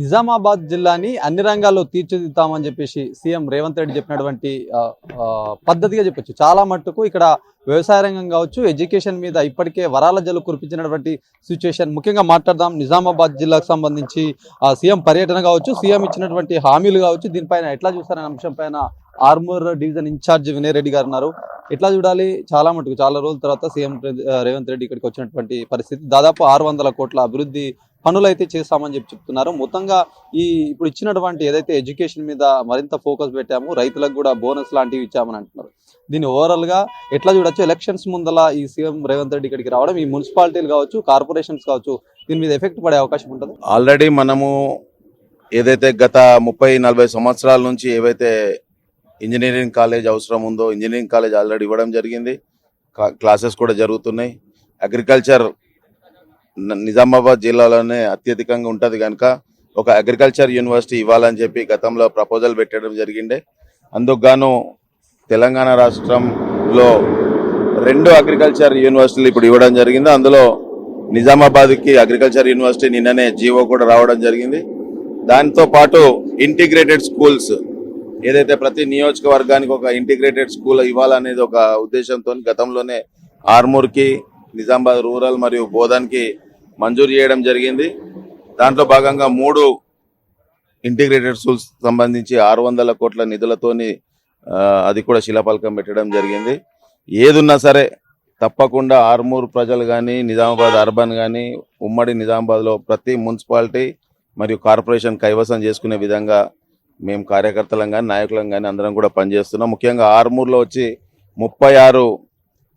నిజామాబాద్ జిల్లాని అన్ని రంగాల్లో తీర్చిదిద్దామని చెప్పేసి సీఎం రేవంత్ రెడ్డి చెప్పినటువంటి పద్ధతిగా చెప్పొచ్చు. చాలా మట్టుకు ఇక్కడ వ్యవసాయ రంగం కావచ్చు, ఎడ్యుకేషన్ మీద ఇప్పటికే వరాల జల్లు కురిపించినటువంటి సిచ్యువేషన్. ముఖ్యంగా మాట్లాడదాం నిజామాబాద్ జిల్లాకు సంబంధించి సీఎం పర్యటన కావచ్చు, సీఎం ఇచ్చినటువంటి హామీలు కావచ్చు, దీనిపైన ఎట్లా చూస్తారనే అంశం పైన ఆర్మూర్ డివిజన్ ఇన్ఛార్జ్ వినయ్ రెడ్డి గారు ఉన్నారు. ఎట్లా చూడాలి? చాలా మటుకు చాలా రోజుల తర్వాత సీఎం రేవంత్ రెడ్డి ఇక్కడికి వచ్చినటువంటి పరిస్థితి. దాదాపు 600 కోట్ల అభివృద్ధి పనులు అయితే చేస్తామని చెప్తున్నారు. మొత్తంగా ఇప్పుడు ఇచ్చినటువంటి ఏదైతే ఎడ్యుకేషన్ మీద మరింత ఫోకస్ పెట్టాము, రైతులకు కూడా బోనస్ లాంటివి ఇచ్చామని అంటున్నారు. దీన్ని ఓవరాల్ గా ఎట్లా చూడొచ్చు? ఎలక్షన్స్ ముందల ఈ సీఎం రేవంత్ రెడ్డి ఇక్కడికి రావడం, ఈ మున్సిపాలిటీలు కావచ్చు, కార్పొరేషన్స్ కావచ్చు, దీని మీద ఎఫెక్ట్ పడే అవకాశం ఉంటుంది. ఆల్రెడీ మనము ఏదైతే గత 30-40 సంవత్సరాల నుంచి ఏవైతే ఇంజనీరింగ్ కాలేజ్ అవసరం ఉందో ఇంజనీరింగ్ కాలేజ్ ఆల్రెడీ ఇవ్వడం జరిగింది. క్లాసెస్ కూడా జరుగుతున్నాయి. అగ్రికల్చర్ నిజామాబాద్ జిల్లాలోనే అత్యధికంగా ఉంటుంది కనుక ఒక అగ్రికల్చర్ యూనివర్సిటీ ఇవ్వాలని చెప్పి గతంలో ప్రపోజల్ పెట్టడం జరిగిండే. అందుకు గాను తెలంగాణ రాష్ట్రంలో 2 అగ్రికల్చర్ యూనివర్సిటీలు ఇప్పుడు ఇవ్వడం జరిగింది. అందులో నిజామాబాద్కి అగ్రికల్చర్ యూనివర్సిటీ నిన్ననే జీవో కూడా రావడం జరిగింది. దాంతో పాటు ఇంటిగ్రేటెడ్ స్కూల్స్ ఏదైతే ప్రతి నియోజకవర్గానికి ఒక ఇంటిగ్రేటెడ్ స్కూల్ ఇవ్వాలనేది ఒక ఉద్దేశంతో గతంలోనే ఆర్మూర్కి, నిజామాబాద్ రూరల్ మరియు బోధన్కి మంజూరు చేయడం జరిగింది. దాంట్లో భాగంగా 3 ఇంటిగ్రేటెడ్ స్కూల్స్ సంబంధించి 600 కోట్ల నిధులతోని అది కూడా శిలాఫలకం పెట్టడం జరిగింది. ఏదున్నా సరే తప్పకుండా ఆర్మూర్ ప్రజలు కానీ, నిజామాబాద్ అర్బన్ కానీ, ఉమ్మడి నిజామాబాద్లో ప్రతి మున్సిపాలిటీ మరియు కార్పొరేషన్ కైవసం చేసుకునే విధంగా మేము కార్యకర్తలం కానీ, నాయకులం కానీ అందరం కూడా పనిచేస్తున్నాం. ముఖ్యంగా ఆర్మూర్లో వచ్చి 36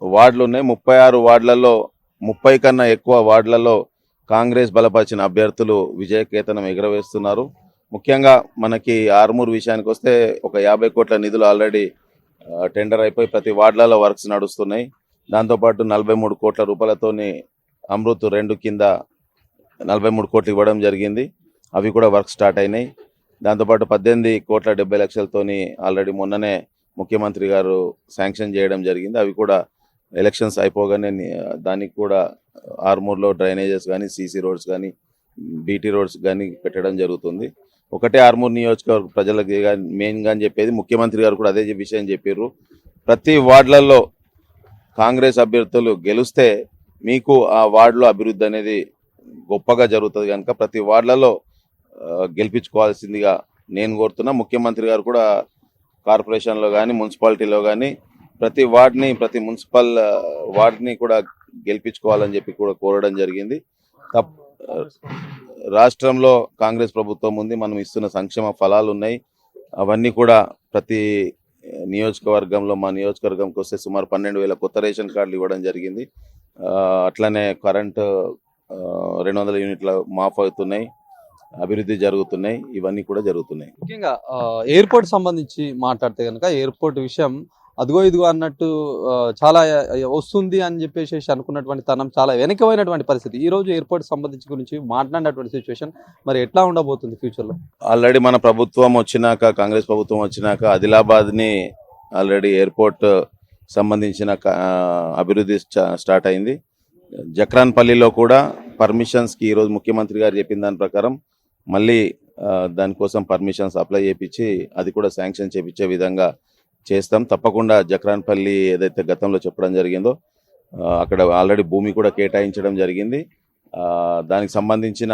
వార్డులు ఉన్నాయి. 36 వార్డులలో 30 కన్నా ఎక్కువ వార్డులలో కాంగ్రెస్ బలపరిచిన అభ్యర్థులు విజయకేతనం ఎగురవేస్తున్నారు. ముఖ్యంగా మనకి ఆర్మూర్ విషయానికి వస్తే ఒక 50 కోట్ల నిధులు ఆల్రెడీ టెండర్ అయిపోయి ప్రతి వార్డులలో వర్క్స్ నడుస్తున్నాయి. దాంతోపాటు 43 కోట్ల రూపాయలతోని అమృత్ 2 కింద 43 కోట్లు ఇవ్వడం జరిగింది. అవి కూడా వర్క్ స్టార్ట్ అయినాయి. దాంతోపాటు 18,70,00,000తోని ఆల్రెడీ మొన్ననే ముఖ్యమంత్రి గారు శాంక్షన్ చేయడం జరిగింది. అవి కూడా ఎలక్షన్స్ అయిపోగానే దానికి కూడా ఆర్మూర్లో డ్రైనేజెస్ కానీ, సీసీ రోడ్స్ కానీ, బీటీ రోడ్స్ కానీ పెట్టడం జరుగుతుంది. ఒకటే ఆర్మూర్ నియోజకవర్గ ప్రజలకి మెయిన్గా అని చెప్పేది ముఖ్యమంత్రి గారు కూడా అదే విషయం చెప్పారు. ప్రతి వార్డులలో కాంగ్రెస్ అభ్యర్థులు గెలిస్తే మీకు ఆ వార్డులో అభివృద్ధి అనేది గొప్పగా జరుగుతుంది కనుక ప్రతి వార్డులలో గెలిపించుకోవాల్సిందిగా నేను కోరుతున్నా. ముఖ్యమంత్రి గారు కూడా కార్పొరేషన్లో కానీ, మున్సిపాలిటీలో కానీ ప్రతి వార్డుని, ప్రతి మున్సిపల్ వార్డుని కూడా గెలిపించుకోవాలని చెప్పి కూడా కోరడం జరిగింది. రాష్ట్రంలో కాంగ్రెస్ ప్రభుత్వం ఉంది. మనం ఇస్తున్న సంక్షేమ ఫలాలు ఉన్నాయి. అవన్నీ కూడా ప్రతి నియోజకవర్గంలో, మా నియోజకవర్గంకి వస్తే సుమారు 12,000 కొత్త రేషన్ కార్డులు ఇవ్వడం జరిగింది. అట్లనే కరెంటు 200 యూనిట్ల మాఫ్ అవుతున్నాయి. అభివృద్ధి జరుగుతున్నాయి. ఇవన్నీ కూడా జరుగుతున్నాయి. ముఖ్యంగా ఎయిర్పోర్ట్ సంబంధించి మాట్లాడితే కనుక ఎయిర్పోర్ట్ విషయం అదిగో ఇదిగో అన్నట్టు చాలా వస్తుంది అని చెప్పేసి అనుకున్నటువంటి తనం చాలా వెనకమైనటువంటి పరిస్థితి. ఈ రోజు ఎయిర్పోర్ట్ సంబంధించి గురించి మాట్లాడినటువంటి సిచ్యువేషన్ మరి ఎట్లా ఉండబోతుంది ఫ్యూచర్లో? ఆల్రెడీ మన ప్రభుత్వం వచ్చినాక, కాంగ్రెస్ ప్రభుత్వం వచ్చినాక ఆదిలాబాద్ని ఆల్రెడీ ఎయిర్పోర్ట్ సంబంధించిన అభివృద్ధి స్టార్ట్ అయింది. జక్రాన్పల్లిలో కూడా పర్మిషన్స్కి ఈరోజు ముఖ్యమంత్రి గారు చెప్పిన దాని ప్రకారం మళ్ళీ దానికోసం పర్మిషన్స్ అప్లై చేయించి అది కూడా శాంక్షన్ చేయించే విధంగా చేస్తాం. తప్పకుండా జక్రాన్పల్లి ఏదైతే గతంలో చెప్పడం జరిగిందో అక్కడ ఆల్రెడీ భూమి కూడా కేటాయించడం జరిగింది. దానికి సంబంధించిన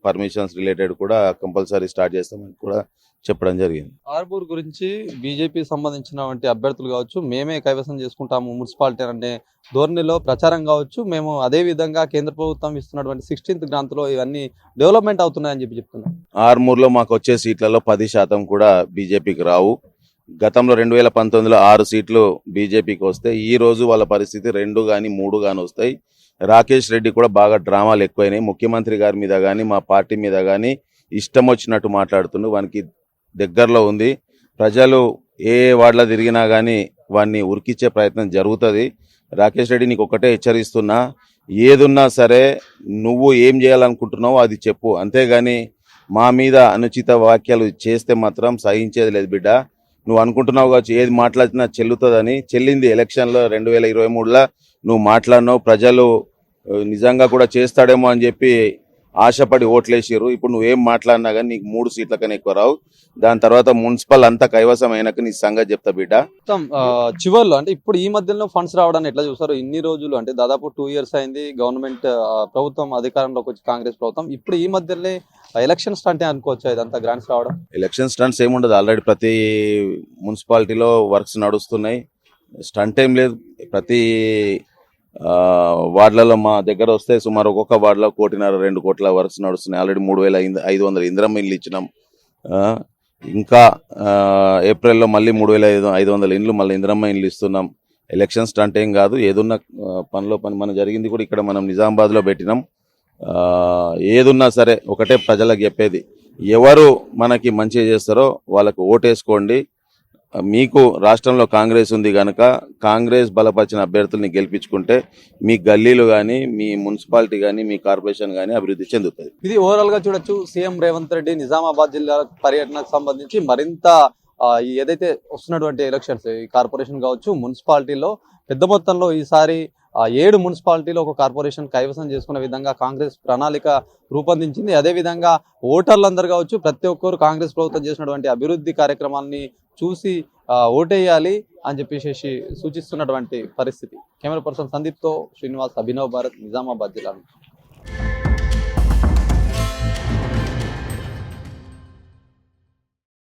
పర్మిషన్స్ రిలేటెడ్ కూడా కంపల్సరీ స్టార్ట్ చేస్తామని కూడా చెప్పడం జరిగింది. ఆర్మూర్ గురించి బీజేపీ సంబంధించినటువంటి అభ్యర్థులు కావచ్చు, మేమే కైవసం చేసుకుంటాము మున్సిపాలిటీ అనే ధోరణిలో ప్రచారం కావచ్చు, మేము అదే విధంగా కేంద్ర ప్రభుత్వం ఇస్తున్నటువంటి 16th గ్రాంట్లో ఇవన్నీ డెవలప్మెంట్ అవుతున్నాయని చెప్తున్నాం. ఆర్మూర్లో మాకు వచ్చే సీట్లలో 10% కూడా బీజేపీకి రావు. గతంలో 2019లో 6 సీట్లు బీజేపీకి వస్తే ఈ రోజు వాళ్ళ పరిస్థితి 2 కానీ 3 కానీ వస్తాయి. రాకేష్ రెడ్డి కూడా బాగా డ్రామాలు ఎక్కువైనాయి. ముఖ్యమంత్రి గారి మీద కానీ, మా పార్టీ మీద కానీ ఇష్టం వచ్చినట్టు మాట్లాడుతుండు. వానికి దగ్గరలో ఉంది. ప్రజలు ఏ వార్డులో తిరిగినా కానీ వాడిని ఉరికిచ్చే ప్రయత్నం జరుగుతుంది. రాకేష్ రెడ్డి నీకు ఒకటే హెచ్చరిస్తున్నా, ఏదున్నా సరే నువ్వు ఏం చేయాలనుకుంటున్నావో అది చెప్పు, అంతేగాని మా మీద అనుచిత వ్యాఖ్యలు చేస్తే మాత్రం సహించేది లేదు బిడ్డ. నువ్వు అనుకుంటున్నావు కావచ్చు ఏది మాట్లాడినా చెల్లుతుందని. చెల్లింది ఎలక్షన్లో 2023లో నువ్వు మాట్లాడినావు. ప్రజలు నిజంగా కూడా చేస్తాడేమో అని చెప్పి ఆశపడి ఓట్లేసిర్రు. ఇప్పుడు నువ్వేం మాట్లాడినా కానీ నీకు 3 సీట్ల కన్నా ఎక్కువ రావు. దాని తర్వాత మున్సిపల్ అంతా కైవసం అయినాక నీ సంగతి చెప్తా బిడ్డ. మొత్తం చివర్లో అంటే ఇప్పుడు ఈ మధ్యలో ఫండ్స్ రావడాన్ని ఎట్లా చూస్తారు? ఇన్ని రోజులు అంటే దాదాపు 2 years అయింది గవర్నమెంట్ ప్రభుత్వం అధికారంలోకి వచ్చి కాంగ్రెస్ ప్రభుత్వం. ఇప్పుడు ఈ మధ్యలో ఎలక్షన్స్ అంటే అనుకోవచ్చు ఇదంతా గ్రాంట్స్ రావడం. ఎలక్షన్ స్టంట్స్ ఏముండదు, ఆల్రెడీ ప్రతి మున్సిపాలిటీలో వర్క్స్ నడుస్తున్నాయి. స్టంట్ ఏం లేదు. ప్రతి వార్డులలో మా దగ్గర వస్తే సుమారు ఒక్కొక్క వార్డులో 1.5-2 కోట్ల వర్క్స్ నడుస్తున్నాయి. ఆల్రెడీ 3,500 ఇందిరమ్మ ఇల్లు ఇచ్చినాం. ఇంకా ఏప్రిల్లో మళ్ళీ 3,500 ఇండ్లు మళ్ళీ ఇందిరమ్మ ఇండ్లు ఇస్తున్నాం. ఎలక్షన్ స్టంట్ ఏం కాదు, ఏదున్న పనిలో పని మన జరిగింది కూడా ఇక్కడ మనం నిజామాబాద్లో పెట్టినాం. ఏదున్నా సరే ఒకటే ప్రజలకు చెప్పేది, ఎవరు మనకి మంచిగా చేస్తారో వాళ్ళకు ఓటేసుకోండి. మీకు రాష్ట్రంలో కాంగ్రెస్ ఉంది కనుక కాంగ్రెస్ బలపరిచిన అభ్యర్థుల్ని గెలిపించుకుంటే మీ గల్లీలు కానీ మీ మున్సిపాలిటీ కానీ మీ కార్పొరేషన్ కానీ అభివృద్ధి చెందుతుంది. ఇది ఓవరాల్ గా చూడొచ్చు. సీఎం రేవంత్ రెడ్డి నిజామాబాద్ జిల్లా పర్యటనకు సంబంధించి మరింత ఈ ఏదైతే వస్తున్నటువంటి ఎలక్షన్స్ ఈ కార్పొరేషన్ కావచ్చు మున్సిపాలిటీలో పెద్ద మొత్తంలో ఈసారి 7 మున్సిపాలిటీలో ఒక కార్పొరేషన్ కైవసం చేసుకునే విధంగా కాంగ్రెస్ ప్రణాళిక రూపొందించింది. అదేవిధంగా ఓటర్లందరూ కావచ్చు ప్రతి ఒక్కరు కాంగ్రెస్ ప్రభుత్వం చేసినటువంటి అభివృద్ధి కార్యక్రమాన్ని చూసి ఓటేయాలి అని చెప్పేసి సూచిస్తున్నటువంటి పరిస్థితి. కెమెరా పర్సన్ సందీప్తో శ్రీనివాస్, అభినవ్ భారత్, నిజామాబాద్ జిల్లా.